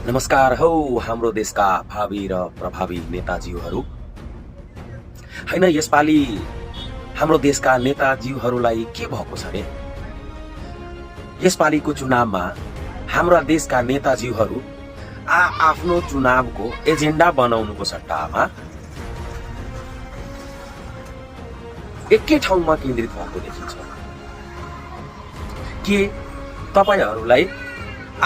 नमस्कार हौ हाम्रो देशका भावी र प्रभावी नेताजीहरू। हैन, यसपालि हाम्रो देशका नेताजीहरूलाई के भएको छ रे? यसपालिको चुनावमा हाम्रा देशका नेताजीहरू आफ्नो चुनावको एजेन्डा बनाउनुको सट्टामा एकै ठाउँमा केन्द्रित भएको देखिन्छ। के तपाईहरूलाई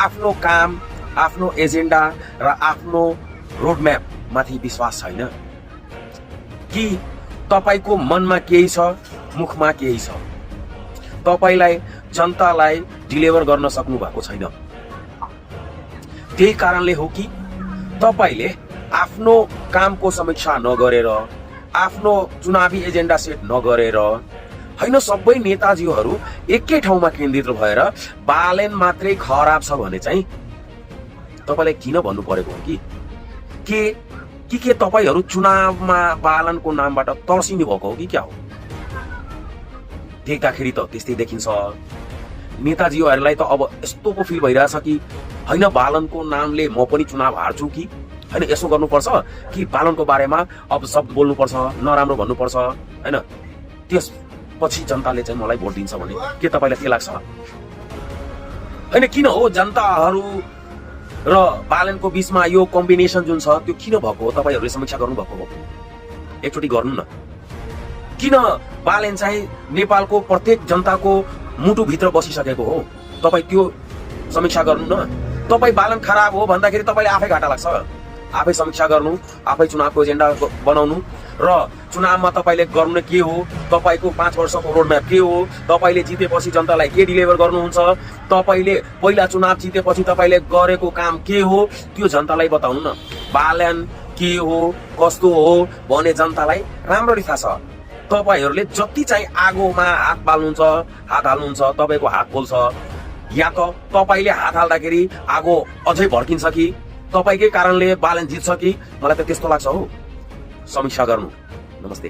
आफ्नो काम, आफ्नो एजेन्डा र आफ्नो रोडम्याप माथि विश्वास छैन? कि तपाईको मनमा केही छ, मुखमा केही छ, तपाईलाई जनतालाई डिलिभर गर्न सक्नु भएको छैन? त्यही कारणले हो कि तपाईले आफ्नो कामको समीक्षा नगरेर, आफ्नो चुनावी एजेन्डा सेट नगरेर, हैन सबै नेताजीहरू एकै ठाउँमा केन्द्रित भएर बालेन मात्रै खराब छ भने चाहिँ तपाईलाई किन भन्नु परेको हो? के तपाईहरू चुनावमा बालनको नामबाट तर्सिनु भएको हो कि क्या हो? देख्दाखेरि त त्यस्तै देखिन्छ। नेताजीहरूलाई त अब यस्तो पो फिल भइरहेछ कि हैन बालनको नामले म पनि चुनाव हार्छु कि, हैन यसो गर्नुपर्छ कि बालनको बारेमा अब शब्द बोल्नुपर्छ, नराम्रो भन्नुपर्छ, हैन त्यसपछि जनताले चाहिँ मलाई भोट दिन्छ भने के तपाईलाई के लाग्छ? हैन किन हो जनताहरू र बालनको बीचमा यो कम्बिनेसन जुन छ त्यो किन भएको हो? तपाईहरूले समीक्षा गर्नु भएको हो? एकचोटि गर्नु न। किन बालेन चाहिँ नेपालको प्रत्येक जनताको मुटुभित्र बसिसकेको हो? तपाईँ त्यो समीक्षा गर्नु न। तपाईँ बालन खराब हो भन्दाखेरि तपाईँले आफै घाटा लाग्छ। आफै समीक्षा गर्नु, आफै चुनावको एजेन्डा बनाउनु र चुनावमा तपाईँले गर्नु के हो, तपाईँको 5 वर्षको रोडम्याप के हो, तपाईँले जितेपछि जनतालाई के डिलिभर गर्नुहुन्छ, तपाईँले पहिला चुनाव जितेपछि तपाईँले गरेको काम के हो त्यो जनतालाई बताउनु न। बालन के हो, कस्तो हो भने जनतालाई राम्ररी थाहा छ। तपाईँहरूले जति चाहिँ आगोमा हात बाल्नुहुन्छ, हात हाल्नुहुन्छ, तपाईँको हात पोल्छ, या त तपाईँले हात हाल्दाखेरि आगो अझै भड्किन्छ कि तपाईँकै कारणले बालन जित्छ कि? मलाई त त्यस्तो लाग्छ हौ। समीक्षा गर्नु। नमस्ते।